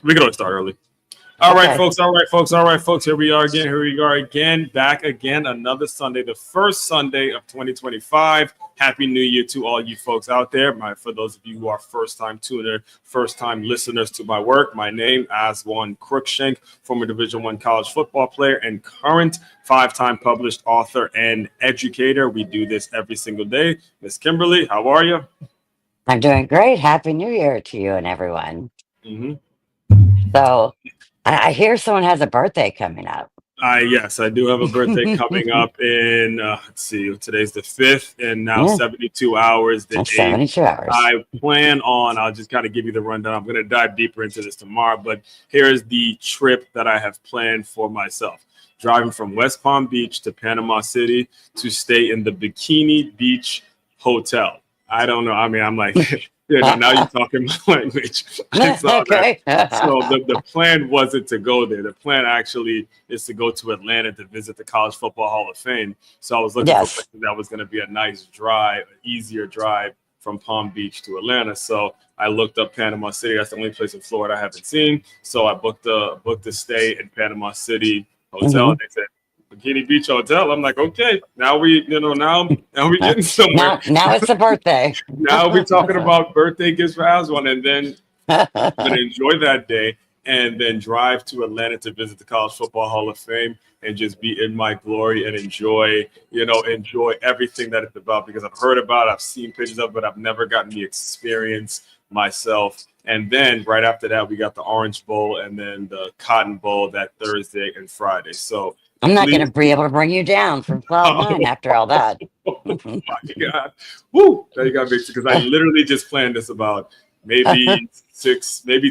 We can always start early. All right, Okay. folks. All right, folks. All right, folks. Here we are again. Here we are again. Back again. Another Sunday, the first Sunday of 2025. Happy New Year to all you folks out there. For those of you who are first-time tuner, first-time listeners to my work, my name Aswan Crookshank, former Division I college football player and current five-time published author and educator. We do this every single day. Miss Kimberly, how are you? I'm doing great. Happy New Year to you and everyone. Mm-hmm. So, I hear someone has a birthday coming up. Yes, I do have a birthday coming up in, let's see, today's the 5th and now Yeah, 72 hours, the that's 8th. 72 hours. I plan on, I'll just kind of give you the rundown. I'm going to dive deeper into this tomorrow, but here's the trip that I have planned for myself. Driving from West Palm Beach to Panama City to stay in the Bikini Beach Hotel. I don't know. I mean, I'm like, now you're talking my language. I saw that. Okay. So the plan wasn't to go there. The plan actually is to go to Atlanta to visit the College Football Hall of Fame. So I was looking for Yes. places that was going to be a nice drive, easier drive from Palm Beach to Atlanta. So I looked up Panama City. That's the only place in Florida I haven't seen. So I booked a stay in Panama City hotel. Hmm. And they said Bikini Beach Hotel. I'm like, okay, now now we getting somewhere. Now it's a birthday. Now we're talking about birthday gifts for Aswan, and then I'm going to enjoy that day and then drive to Atlanta to visit the College Football Hall of Fame and just be in my glory and enjoy everything that it's about because I've heard about it, I've seen pictures of it, but I've never gotten the experience myself. And then right after that, we got the Orange Bowl and then the Cotton Bowl that Thursday and Friday. So I'm not going please, to be able to bring you down from cloud nine after all that. oh my God. Woo! Now you got me because I literally just planned this about maybe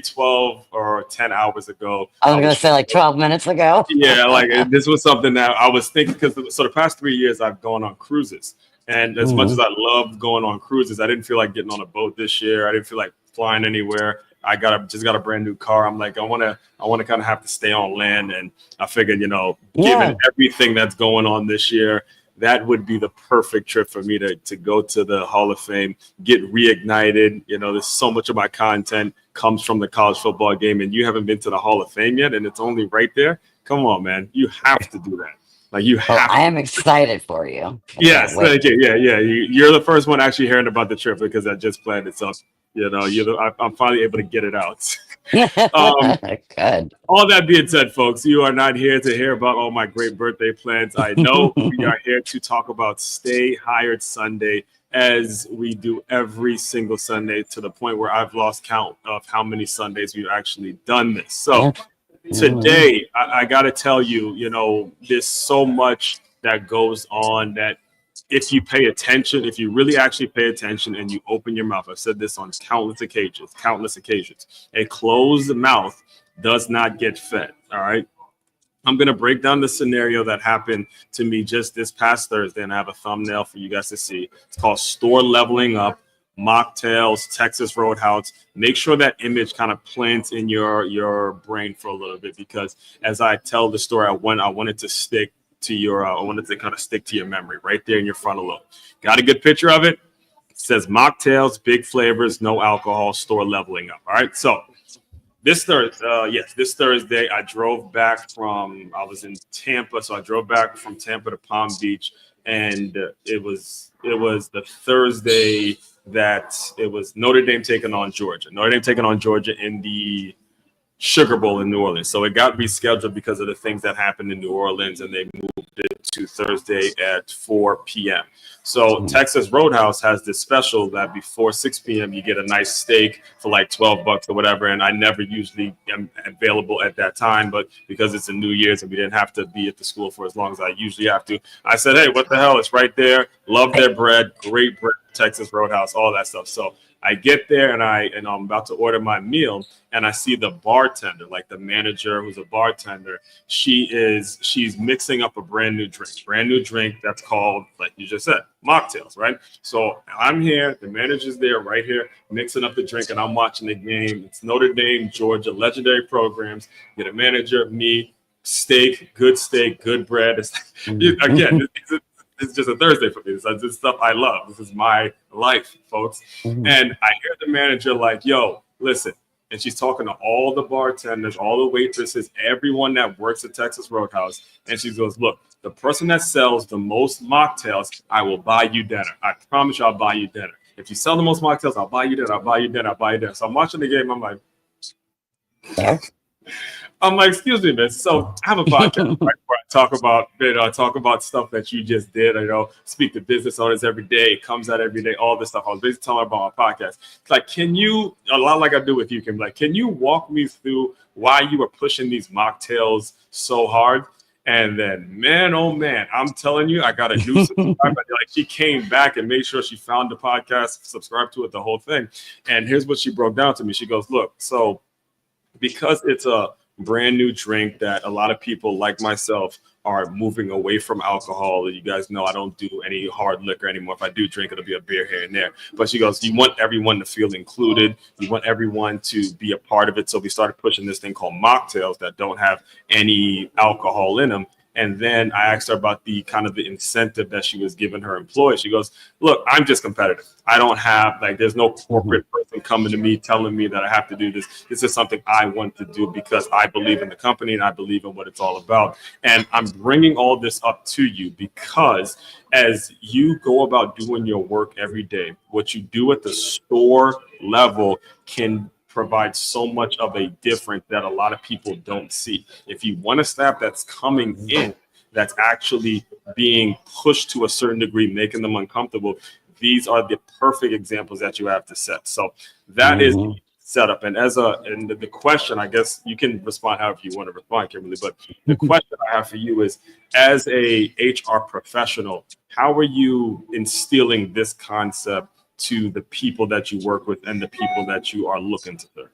12 or 10 hours ago. I was I going to was say like 12 minutes ago. Yeah, like this was something that I was thinking because the past 3 years I've gone on cruises. And as much as Mhm. I love going on cruises, I didn't feel like getting on a boat this year. I didn't feel like flying anywhere. I just got a brand new car. I'm like, I wanna kind of have to stay on land. And I figured, given Yeah. everything that's going on this year, that would be the perfect trip for me to go to the Hall of Fame, get reignited. There's so much of my content comes from the college football game, and you haven't been to the Hall of Fame yet, and it's only right there. Come on, man. You have to do that. Like you Well, have I to. am excited for you. I can't Yes, wait. thank you. Yeah, yeah. You're the first one actually hearing about the trip because I just planned it. So, I'm finally able to get it out. um, Good. all that being said, folks, you are not here to hear about all my great birthday plans. I know we are here to talk about Stay Hired Sunday, as we do every single Sunday, to the point where I've lost count of how many Sundays we've actually done this. So Yeah. Mhm. today, I got to tell you, there's so much that goes on that if you pay attention, if you really actually pay attention and you open your mouth, I've said this on countless occasions, a closed mouth does not get fed. All right. I'm going to break down the scenario that happened to me just this past Thursday, and I have a thumbnail for you guys to see. It's called Store Leveling Up, Mocktails, Texas Roadhouse. Make sure that image kind of plants in your brain for a little bit, because as I tell the story, I wanted to stick to I wanted to kind of stick to your memory right there in your frontal lobe. Got a good picture of it? It says mocktails, big flavors, no alcohol, store leveling up. All right. So this Thursday, I was in Tampa, so I drove back from Tampa to Palm Beach, and it was the Thursday that it was Notre Dame taking on Georgia. Notre Dame taking on Georgia in the Sugar Bowl in New Orleans. So it got rescheduled because of the things that happened in New Orleans, and they moved it to Thursday at 4 p.m. So Texas Roadhouse has this special that before 6 p.m. you get a nice steak for like $12 or whatever. And I never usually am available at that time, but because it's a New Year's and we didn't have to be at the school for as long as I usually have to, I said, hey, what the hell? It's right there. Love their bread, great bread, Texas Roadhouse, all that stuff. So I get there and I'm about to order my meal, and I see the bartender, like the manager who's a bartender. She's mixing up a brand new drink that's called, like you just said, mocktails, right? So I'm here, the manager's there right here mixing up the drink, and I'm watching the game. It's Notre Dame, Georgia, legendary programs. Get a manager, me, steak, good bread. Again, it's just a Thursday for me. This stuff I love. This is my life, folks. Mhm. And I hear the manager like, yo, listen, and she's talking to all the bartenders, all the waitresses, everyone that works at Texas Roadhouse. And she goes, look, the person that sells the most mocktails, I will buy you dinner. I promise you I'll buy you dinner. If you sell the most mocktails, I'll buy you dinner. I'll buy you dinner. I'll buy you dinner. So I'm watching the game. Yeah. I'm like, excuse me, miss. So I have a podcast, right, where I talk about, talk about stuff that you just did. Speak to business owners every day. It comes out every day. All this stuff. I was basically telling her about my podcast. It's like, can you, a lot like I do with you, Kim, like, can you walk me through why you were pushing these mocktails so hard? And then, man, oh man, I'm telling you, I got a new subscriber. Like, she came back and made sure she found the podcast, subscribed to it, the whole thing. And here's what she broke down to me. She goes, look, so because it's a brand new drink that a lot of people like myself are moving away from alcohol. You guys know I don't do any hard liquor anymore. If I do drink, it'll be a beer here and there. But she goes, you want everyone to feel included. You want everyone to be a part of it. So we started pushing this thing called mocktails that don't have any alcohol in them. And then I asked her about the kind of the incentive that she was giving her employees. She goes, look, I'm just competitive. I don't have, like, there's no corporate person coming to me telling me that I have to do this. This is something I want to do because I believe in the company and I believe in what it's all about. And I'm bringing all this up to you because as you go about doing your work every day, what you do at the store level can provide so much of a difference that a lot of people don't see. If you want a staff that's coming in, that's actually being pushed to a certain degree, making them uncomfortable, these are the perfect examples that you have to set. So that is the setup. And the question, I guess you can respond however you want to respond, Kimberly, but the question I have for you is, as a HR professional, how are you instilling this concept to the people that you work with and the people that you are looking to serve?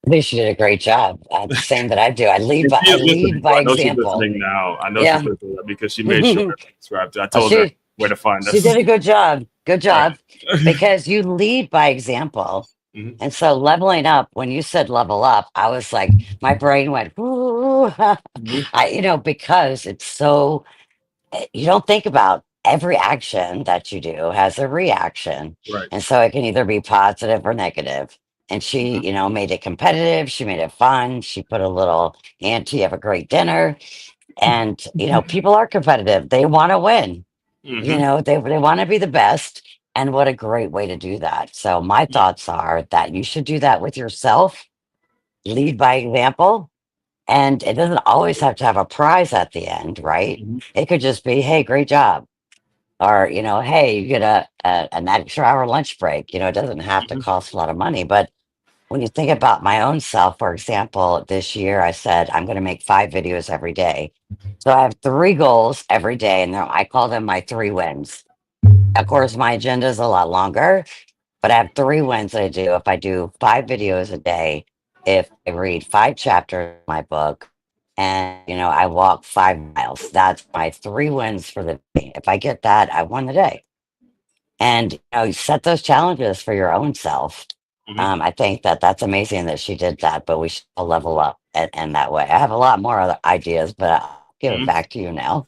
I think she did a great job. The same that I do. And she I is listening, lead so by I know she's example. listening now. I know she's Yeah. listening because she made sure to subscribe to. I Oh, told her where to find she us. did a good job. Good All job. right. Because you lead by example. Mhm. And so leveling up, when you said level up, I was like, my brain went, ooh. Mhm. Because it's so, you don't think about every action that you do has a reaction. Right. And so it can either be positive or negative. And she, Mhm. made it competitive. She made it fun. She put a little ante of a great dinner. And, people are competitive. They want to win. Mhm. They want to be the best. And what a great way to do that. So my thoughts are that you should do that with yourself, lead by example, and it doesn't always have to have a prize at the end, right? Mhm. It could just be, hey, great job. Or, hey, you get an extra hour lunch break. It doesn't have to Mhm. cost a lot of money. But when you think about my own self, for example, this year I said I'm going to make 5 videos every day. So I have 3 goals every day, and I call them my 3 wins. Of course, my agenda is a lot longer, but I have 3 wins that I do. If I do 5 videos a day, if I read 5 chapters of my book, and I walk 5 miles, that's my 3 wins for the day. If I get that, I won the day. And you set those challenges for your own self. Mhm. I think that that's amazing that she did that, but we should all level up in that way. I have a lot more other ideas, but I'll give it Mhm. back to you now.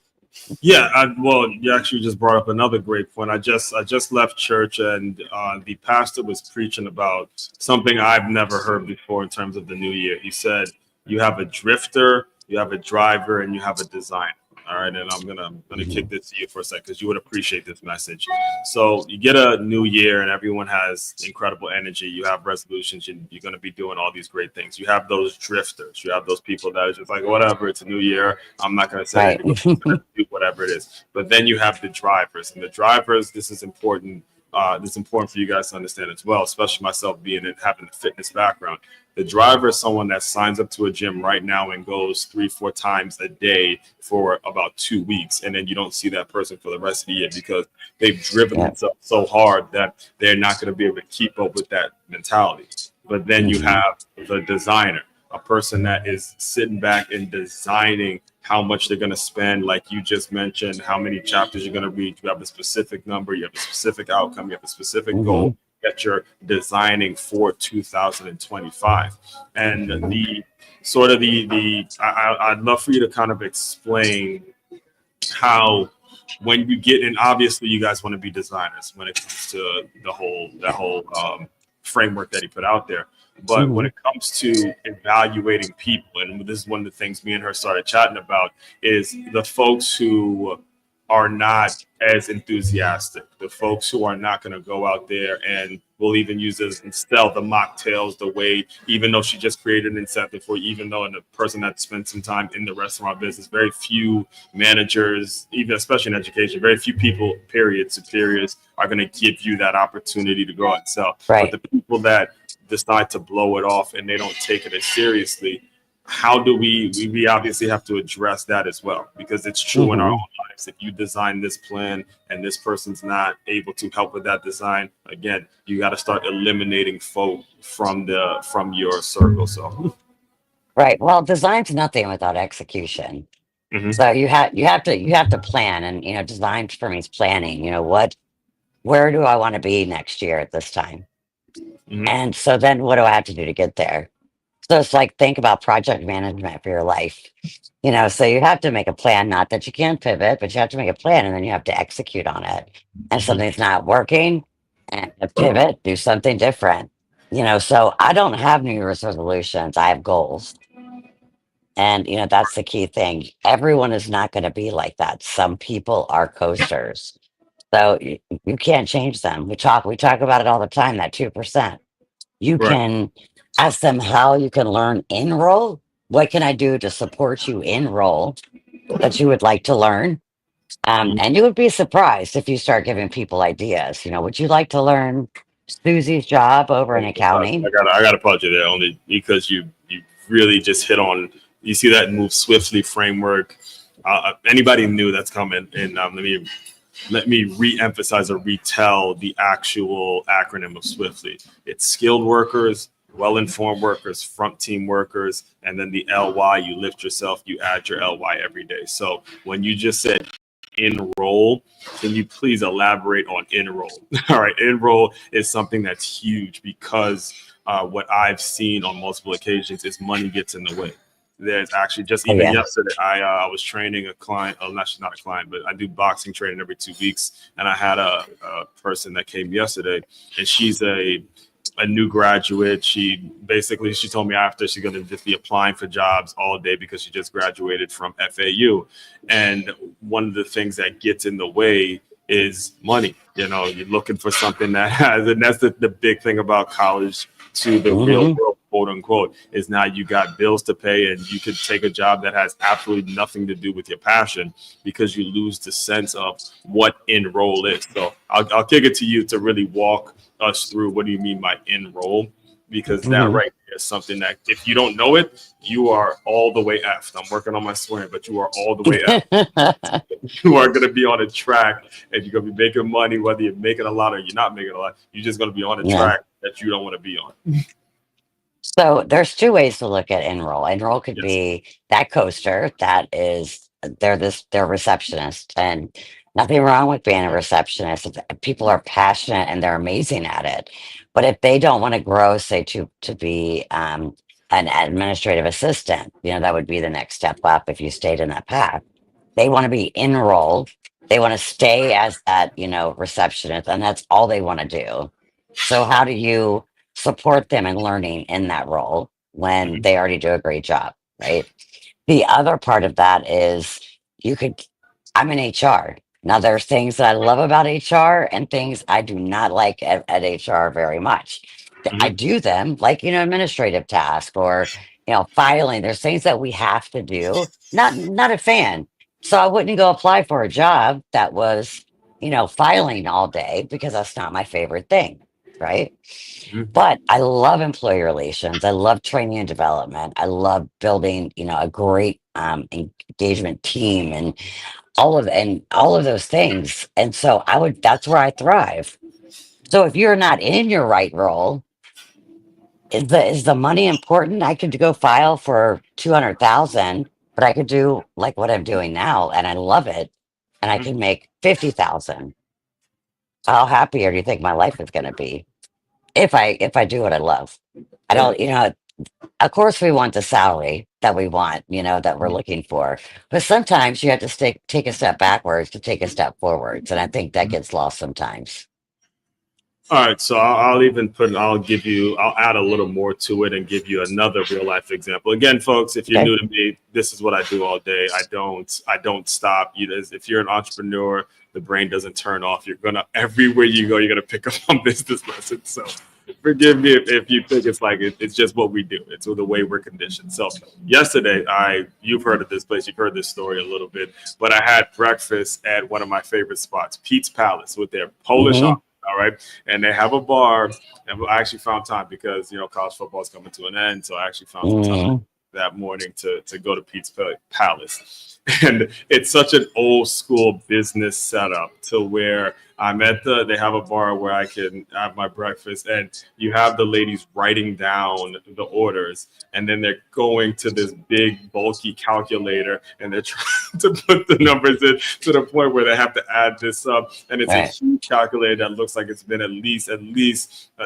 Yeah, well, you actually just brought up another great point. I just left church, and the pastor was preaching about something I've never heard before in terms of the new year. He said, "You have a drifter, you have a driver, and you have a designer." All right, and I'm gonna kick Mhm. this to you for a second because you would appreciate this message. So you get a new year, and everyone has incredible energy. You have resolutions, and you're gonna be doing all these great things. You have those drifters. You have those people that are just like, whatever, it's a new year. I'm not gonna set Right. any goals. Do whatever it is. But then you have the drivers, and the drivers. This is important. This is important for you guys to understand as well, especially myself being in having a fitness background. The driver is someone that signs up to a gym right now and goes 3, 4 times a day for about 2 weeks, and then you don't see that person for the rest of the year because they've driven Yeah. themselves so hard that they're not going to be able to keep up with that mentality. But then you Hmm. have the designer, a person that is sitting back and designing how much they're going to spend, like you just mentioned, how many chapters you're going to read. You have a specific number, you have a specific outcome, you have a specific goal Hmm. that you're designing for 2025. And Hmm. the sort of I'd love for you to kind of explain how when you get in, obviously you guys want to be designers when it comes to the whole that whole framework that he put out there. But when Hmm. it comes to evaluating people, and this is one of the things me and her started chatting about, is the folks who are not as enthusiastic, the folks who are not going to go out there and will even use this instead the mocktails, the way, even though she just created an incentive for you, even though and the person that spent some time in the restaurant business, very few managers, even especially in education, very few people, period, superiors are going to give you that opportunity to go out and sell. But Right. the people that decide to blow it off and they don't take it as seriously, how do we obviously have to address that as well, because it's true in our Hmm. own lives. If you design this plan and this person's not able to help with that design, again, you got to start eliminating folk from your circle. So Right. Well, design's nothing without execution. hmm So you have to plan, and design for me is planning. Where do I want to be next year at this time? hmm And so then what do I have to do to get there? So it's like think about project management for your life. So you have to make a plan, not that you can't pivot, but you have to make a plan and then you have to execute on it. And something's not working, and pivot, do something different. So I don't have New Year's resolutions. I have goals. And that's the key thing. Everyone is not going to be like that. Some people are coasters. So you can't change them. We talk about it all the time, that 2%. You right. can ask them how you can learn in role. What can I do to support you in role that you would like to learn? And you would be surprised if you start giving people ideas. Would you like to learn Susie's job over in accounting? I got to pause you there only because you really just hit on. You see that move swiftly framework. Anybody new that's coming, and let me re-emphasize or retell the actual acronym of Swiftly. It's skilled workers, well-informed workers, front team workers, and then the LY. You lift yourself, you add your LY every day. So when you just said enroll, can you please elaborate on enroll? All right, enroll is something that's huge because what I've seen on multiple occasions is money gets in the way. There's actually just Oh even yeah. yesterday, I was training a client. Oh, not a client, but I do boxing training every 2 weeks, and I had a person that came yesterday, and she's a new graduate. She told me after she's going to just be applying for jobs all day because she just graduated from FAU. And one of the things that gets in the way is money. You're looking for something that has, and that's the big thing about college to the real Hmm. world, quote unquote, is now you got bills to pay and you could take a job that has absolutely nothing to do with your passion because you lose the sense of what enroll is. So I'll kick it to you to really walk us through what do you mean by enroll, because that Hmm. right there is something that if you don't know it, you are all the way effed. I'm working on my swearing, but you are all the way effed. You are going to be on a track and you're going to be making money whether you're making a lot or you're not making a lot. You're just going to be on a Yeah. track that you don't want to be on. So there's two ways to look at enroll. Enroll could Yes. be that coaster that is they're receptionist, and nothing wrong with being a receptionist. If people are passionate and they're amazing at it. But if they don't want to grow, say to be an administrative assistant, that would be the next step up if you stayed in that path. They want to be enrolled. They want to stay as that, receptionist, and that's all they want to do. So how do you support them in learning in that role when Mhm. they already do a great job, right? The other part of that is you could, I'm in HR. Now, there's things that I love about HR and things I do not like at HR very much. I Mhm. do them like, administrative task or, filing. There's things that we have to do. Not a fan. So I wouldn't go apply for a job that was, filing all day because that's not my favorite thing. Right. Mhm. But I love employee relations. I love training and development. I love building, a great engagement team and all of those things. And so that's where I thrive. So if you're not in your right role, is the money important? I could go file for 200,000, but I could do like what I'm doing now and I love it and I Mhm. can make 50,000. How happier do you think my life is going to be if I do what I love? I Yeah. don't, of course we want the salary that we want, that we're looking for. But sometimes you have to take a step backwards to take a step forwards. And I think that gets lost sometimes. All right, so I'll add a little more to it and give you another real life example. Again, folks, if you're Okay. new to me, this is what I do all day. I don't stop. If you're an entrepreneur, the brain doesn't turn off. You're gonna everywhere you go, you're gonna pick up on business lessons. So forgive me if you think it's just what we do. It's the way we're conditioned. So yesterday, you've heard of this place, you've heard this story a little bit, but I had breakfast at one of my favorite spots, Pete's Palace, with their Polish Hmm. omelet. All right, and they have a bar. And I actually found time because college football is coming to an end, so I actually found some time Hmm. that morning to go to Pete's Palace. And it's such an old school business setup to where they have a bar where I can have my breakfast, and you have the ladies writing down the orders, and then they're going to this big bulky calculator and they're trying to put the numbers in to the point where they have to add this up, and it's a Right. huge calculator that looks like it's been at least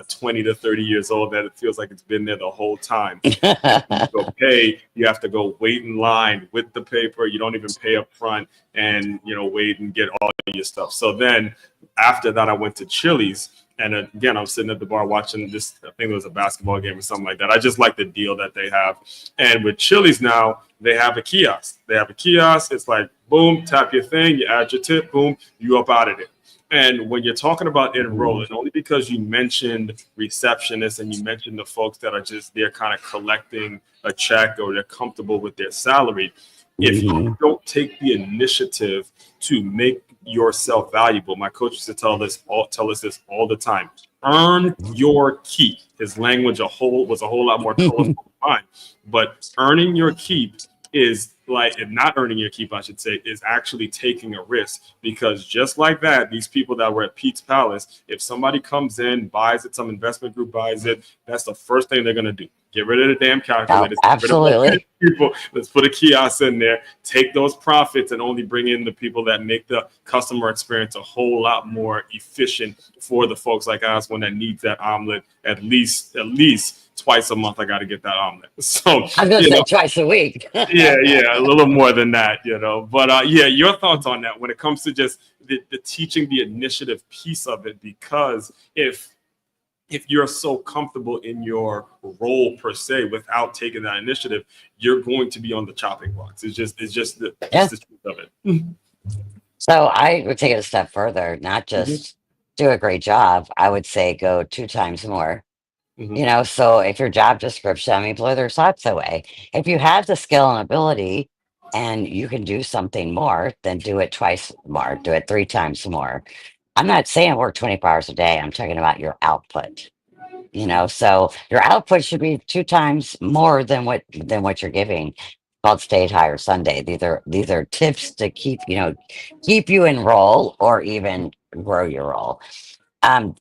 20 to 30 years old, that it feels like it's been there the whole time. You go pay, you have to go wait in line with the paper. You don't even pay up front, and wait and get all your stuff. So then after that, I went to Chili's. And again, I was sitting at the bar watching this. I think it was a basketball game or something like that. I just like the deal that they have. And with Chili's now, they have a kiosk. They have a kiosk. It's like, boom, tap your thing, you add your tip, boom, you up out of it. And when you're talking about enrolling, only because you mentioned receptionists and you mentioned the folks that are just they're kind of collecting a check or they're comfortable with their salary, if you Hmm. don't take the initiative to make yourself valuable, my coach used to tell us this all the time. Earn your keep. His language was a whole lot more colorful than mine, but earning your keep is like, if not earning your keep, I should say, is actually taking a risk, because just like that, these people that were at Pete's Palace, if somebody comes in, buys it, some investment group buys it, that's the first thing they're going to do. Get rid of the damn Oh, calculators, get rid of all the absolutely. people. Let's put a kiosk in there, take those profits, and only bring in the people that make the customer experience a whole lot more efficient for the folks like us when that needs that omelet at least twice a month. I got to get that omelet. So I'm going to you say know, twice a week. yeah, a little more than that. But yeah, your thoughts on that when it comes to just the teaching the initiative piece of it, because if you're so comfortable in your role per se without taking that initiative, you're going to be on the chopping blocks. It's just Yeah. the truth of it. So I would take it a step further, not Mhm, just do a great job. I would say go two times more. mhm, So if your job description, I mean, blow their socks away. If you have the skill and ability and you can do something more, then do it twice more, do it three times more. I'm not saying work 24 hours a day. I'm talking about your output. So your output should be two times more than what you're giving. Called state hire Sunday. These are tips to keep you in role or even grow your role. Um,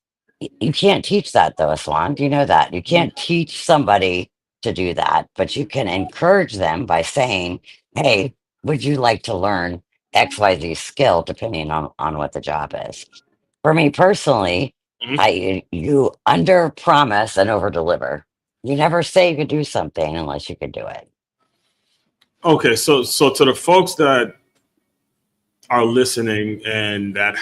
you can't teach that though, Aswan. Do you know that? You mhm, can't teach somebody to do that, but you can encourage them by saying, "Hey, would you like to learn XYZ skill depending on what the job is?" For me personally, mhm. you under promise and over deliver. You never say you could do something unless you could do it. Okay, so to the folks that are listening and that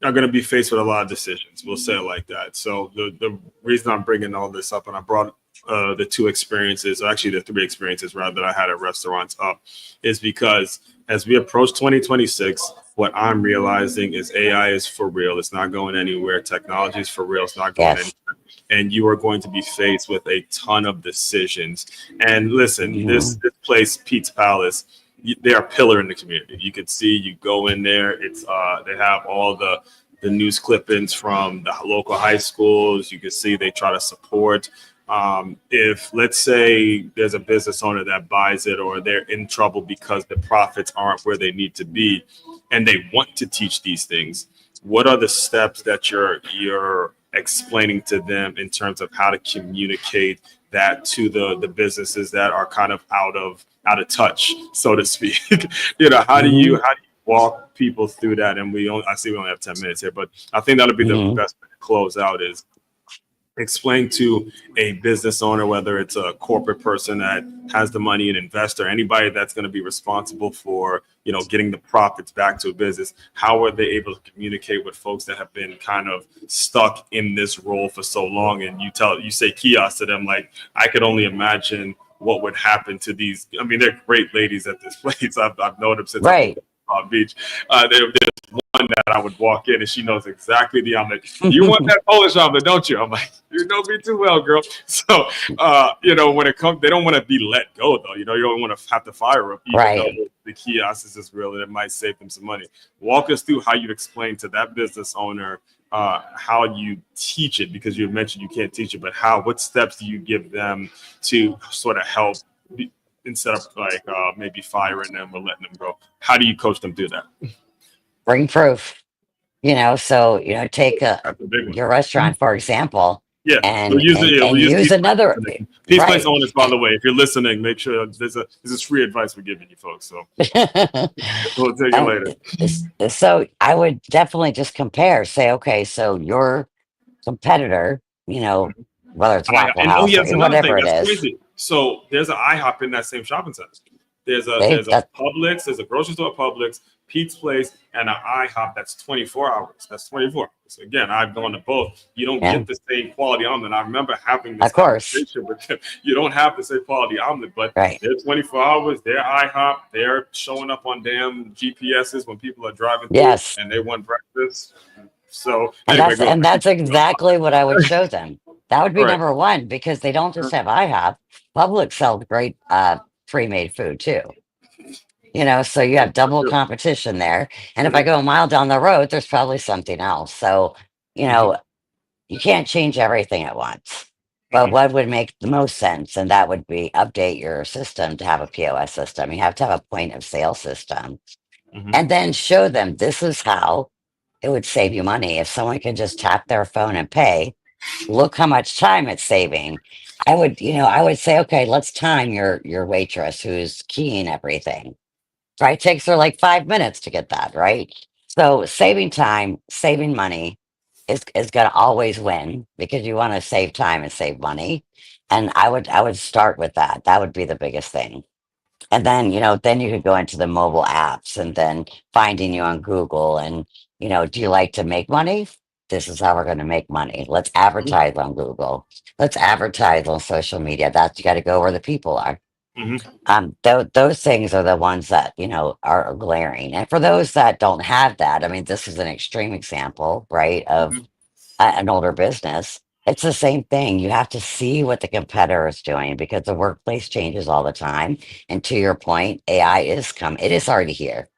are going to be faced with a lot of decisions. We'll say it like that. So the reason I'm bringing all this up, and I brought the two experiences, actually the three experiences rather, that I had at restaurants up, is because as we approach 2026, what I'm realizing is AI is for real. It's not going anywhere. Technology is for real. It's not going Yes. anywhere. And you are going to be faced with a ton of decisions. And listen, this, Hmm. this place, Pete's Palace, they're a pillar in the community. You can see, you go in there, it's they have all the news clippings from the local high schools. You can see they try to support. If let's say there's a business owner that buys it, or they're in trouble because the profits aren't where they need to be, and they want to teach these things, what are the steps that you're explaining to them in terms of how to communicate that to the businesses that are kind of out of touch, so to speak? Hmm. How do you walk people through that? And I see we only have 10 minutes here, but I think that'll be the Hmm. best way to close out explain to a business owner, whether it's a corporate person that has the money, an investor, anybody that's going to be responsible for, getting the profits back to a business, how are they able to communicate with folks that have been kind of stuck in this role for so long? And you say kiosk to them, like, I could only imagine what would happen to these. I mean, they're great ladies at this place. I've known them since I've been Right. in Palm Beach. There's one that I would walk in and she knows exactly the omelet. You want that Polish omelet, don't you? I'm like, you know me too well, girl. So, when it comes, they don't want to be let go, though. You don't want to have to fire them, even though Right. the kiosk is just real and it might save them some money. Walk us through how you explain to that business owner how you teach it, because you mentioned you can't teach it, but what steps do you give them to sort of help instead of like maybe firing them or letting them go? How do you coach them through that? Bring proof. So take That's a big one. your restaurant for example, Yeah, we'll and use it. and Yeah, and we'll use use Peace another. Place. Peace Place Right. owners, by the way, if you're listening, make sure this is free advice we're giving you folks. So we'll take it And later. so I would definitely just compare, say, okay, so your competitor, whether it's Waffle And oh House yeah, or that's another thing. whatever it That's is, crazy. So there's an IHOP in that same shopping center. There's a they there's a that Publix, there's a grocery store, Publix, Pete's Place, and an IHOP that's 24 hours. That's 24. So again, I've gone to both. You don't yeah, get the same quality omelet. I remember having this of course, conversation with them. You don't have the same quality omelet, but right. they're 24 hours. They're IHOP. They're showing up on damn GPSs when people are driving through Yes. and they want breakfast. So And anyway, that's go and ahead. that's exactly what I would show them. That would All be right. number one because they don't just have IHOP. Publix sells great pre-made food too. So you have double competition there. And if I go a mile down the road, there's probably something else. So, you Mhm, know, you can't change everything at once. But mhm, what would make the most sense, and that would be update your system to have a POS system. You have to have a point of sale system. mhm, And then show them this is how it would save you money. If someone can just tap their phone and pay, look how much time it's saving. I would say, okay, let's time your waitress who's keying everything. Right? Takes her like 5 minutes to get that, right? So saving time, saving money is gonna always win because you want to save time and save money. And I would start with that. That would be the biggest thing. And then, then you could go into the mobile apps and then finding you on Google and, do you like to make money? This is how we're going to make money. Let's mhm, advertise on Google. Let's advertise on social media. That's you got to go where the people are. mhm, Those things are the ones that, are glaring. And for those that don't have that, I mean, this is an extreme example, right, of mhm. an older business. It's the same thing. You have to see what the competitor is doing because the workplace changes all the time. And to your point, AI is come. It is already here.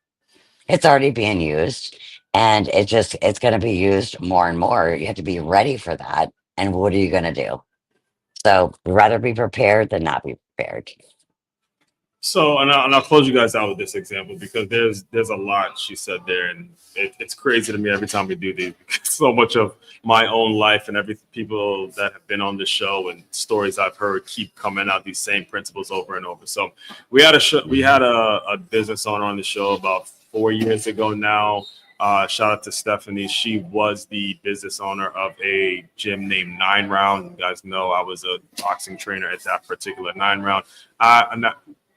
It's already being used, and it's going to be used more and more. You have to be ready for that. And what are you going to do? So, rather be prepared than not be prepared. So, and I'll close you guys out with this example because there's a lot she said there, and it's crazy to me every time we do these because so much of my own life and every people that have been on the show and stories I've heard keep coming out these same principles over and over. So, we had a business owner on the show about 4 years ago now. Shout out to Stephanie. She was the business owner of a gym named Nine Round. You guys know I was a boxing trainer at that particular Nine Round. I'm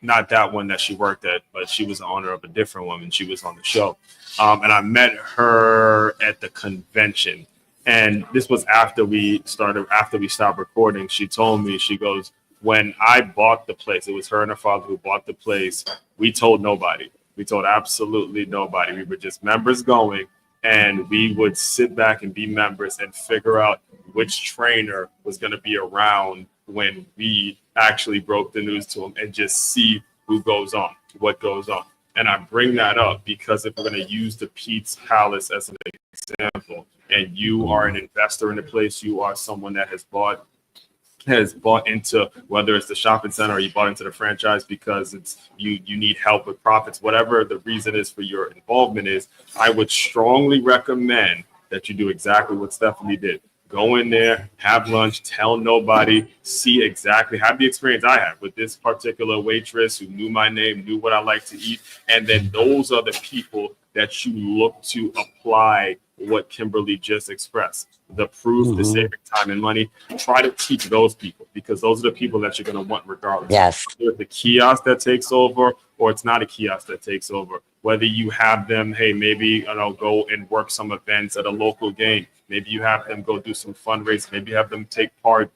not that one that she worked at, but she was the owner of a different one, and she was on the show. And I met her at the convention, and this was after we stopped recording. She told me, she goes, when I bought the place, it was her and her father who bought the place. We told nobody. We told absolutely nobody. We were just members going, and we would sit back and be members and figure out which trainer was going to be around when we actually broke the news to them and just see who goes on, what goes on. And I bring that up because if we're going to use the Pete's Palace as an example, and you are an investor in the place, you are someone that has bought into, whether it's the shopping center or you bought into the franchise because it's you need help with profits, whatever the reason is for your involvement is, I would strongly recommend that you do exactly what Stephanie did. Go in there, have lunch, tell nobody, see exactly, have the experience I had with this particular waitress who knew my name, knew what I like to eat. And then those are the people that you look to apply what Kimberly just expressed. The proof, the Hmm. saving time and money. Try to teach those people because those are the people that you're going to want regardless. Yes. Whether it's the kiosk that takes over or it's not a kiosk that takes over. Whether you have them, hey, maybe go and work some events at a local game. Maybe you have them go do some fundraising. Maybe you have them take part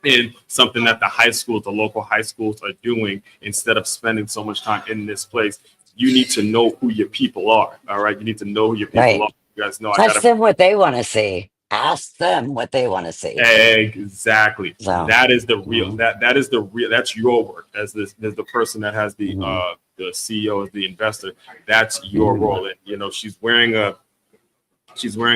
in something that the local high schools are doing instead of spending so much time in this place. You need to know who your people are. All right. You need to know who your people are. Right. You guys know I got Ask to them what they want to see. Ask them what they want to see. exactly. So, That is the real mhm, that is the real that's your work as as the person that has mhm, the CEO as the investor. That's your mhm, role. And she's wearing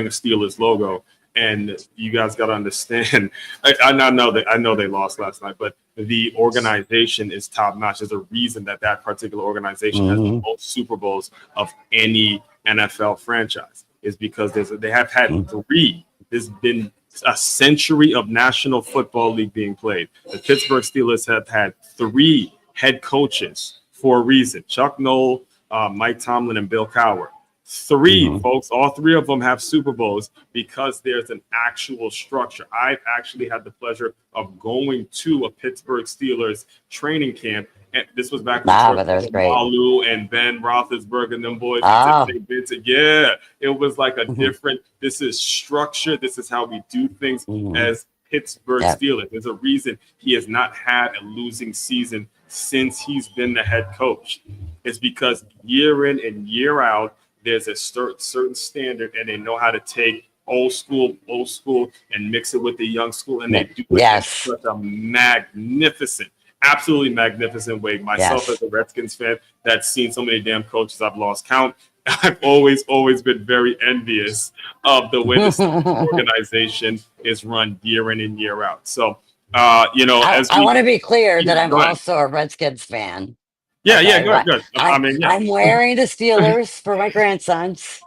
a Steelers logo, and you guys got to understand. I know they lost last night, but the organization is top notch. There's a reason that particular organization has the mhm, most Super Bowls of any NFL franchise. Is because they have had mhm, three. There's been a century of National Football League being played. The Pittsburgh Steelers have had three head coaches for a reason: Chuck Noll, Mike Tomlin, and Bill Cowher. Three, mhm. folks. All three of them have Super Bowls because there's an actual structure. I've actually had the pleasure of going to a Pittsburgh Steelers training camp. And this was back Ah, before but that was Troy great. Malu and Ben Roethlisberger and them boys. Oh, They've been to, yeah, it was like a mhm, different, this is structure. This is how we do things mhm. as Pittsburgh Yep. Steelers. There's a reason he has not had a losing season since he's been the head coach. It's because year in and year out, there's a certain standard, and they know how to take old school, and mix it with the young school, and they do it in Yes. such a magnificent, absolutely magnificent way. Myself, as Yes. a Redskins fan, that's seen so many damn coaches, I've lost count. I've always been very envious of the way this organization is run year in and year out. So, as I we, want to be clear yeah, that I'm go ahead. also a Redskins fan. Yeah, yeah, Okay, good, what good. I mean, yeah. I'm wearing the Steelers for my grandsons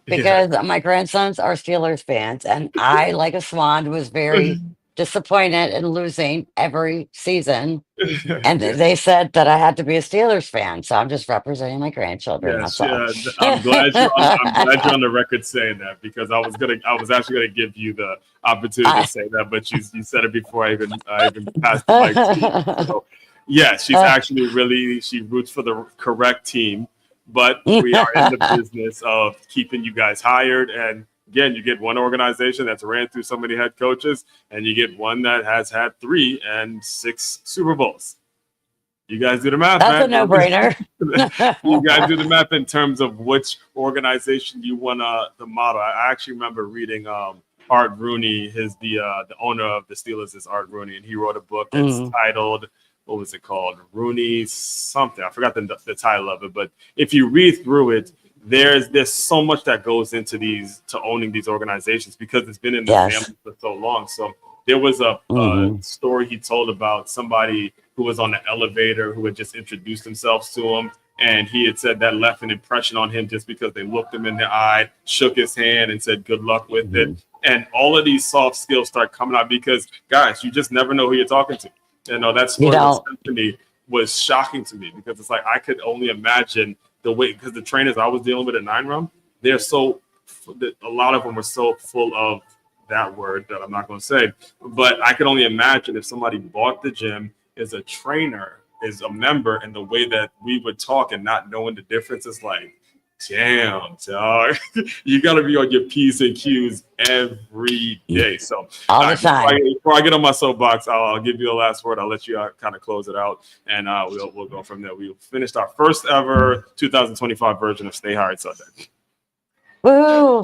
Yeah. because my grandsons are Steelers fans, and I, like a swan, was very disappointed in losing every season. And they Yes. said that I had to be a Steelers fan, so I'm just representing my grandchildren. Yes, That's all. yeah, I'm glad you're on the record saying that because I was actually gonna give you the opportunity to I, say that, but you said it before I even passed the mic to you. So yeah, she roots for the correct team, but we are in the business of keeping you guys hired. And again, you get one organization that's ran through so many head coaches, and you get one that has had 3 and 6 Super Bowls. You guys do the math, That's a man. no-brainer. You guys do the math in terms of which organization you want to model. I actually remember reading Art Rooney, the owner of the Steelers is Art Rooney, and he wrote a book that's Mm, titled, what was it called? Rooney something. I forgot the title of it, but if you read through it, there's so much that goes into to owning these organizations because it's been in the yes. family for so long. So there was a Hmm. story he told about somebody who was on the elevator who had just introduced themselves to him. And he had said that left an impression on him just because they looked him in the eye, shook his hand, and said, good luck with it. Hmm. And all of these soft skills start coming out because, guys, you just never know who you're talking to. That You story with don't. Symphony was shocking to me because it's like I could only imagine the way, because the trainers I was dealing with at Nine Rum, they're so, a lot of them were so full of that word that I'm not going to say. But I could only imagine if somebody bought the gym, is a trainer, is a member, and the way that we would talk and not knowing the difference is like, damn, dog. You got to be on your P's and Q's every day. So, all All the right, before I, time. before I get on my soapbox, I'll give you a last word. I'll let you kind of close it out, and we'll go from there. We finished our first ever 2025 version of Stay Hired Sunday. Woo!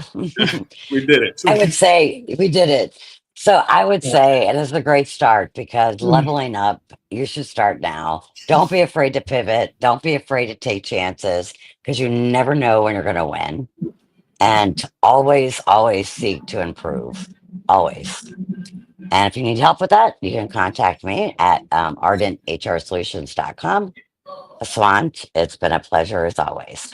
We did it. I would say we did it. So I would say it is a great start because leveling up, you should start now. Don't be afraid to pivot. Don't be afraid to take chances because you never know when you're going to win. And always, always seek to improve. Always. And if you need help with that, you can contact me at ardentHRsolutions.com. Swan, it's been a pleasure as always.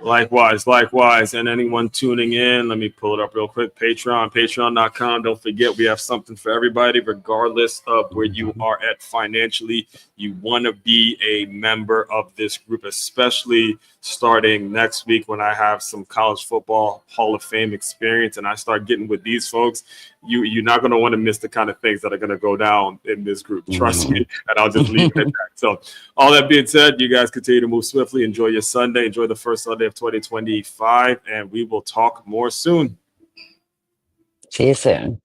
Likewise, likewise. And anyone tuning in, let me pull it up real quick. Patreon.com. Don't forget, we have something for everybody, regardless of where you are at financially. You want to be a member of this group, especially starting next week when I have some college football Hall of Fame experience and I start getting with these folks. You're not going to want to miss the kind of things that are going to go down in this group. Trust me. And I'll just leave it at that. So, all that being said, you guys continue to move swiftly. Enjoy your Sunday. Enjoy the first Sunday of 2025. And we will talk more soon. See you soon.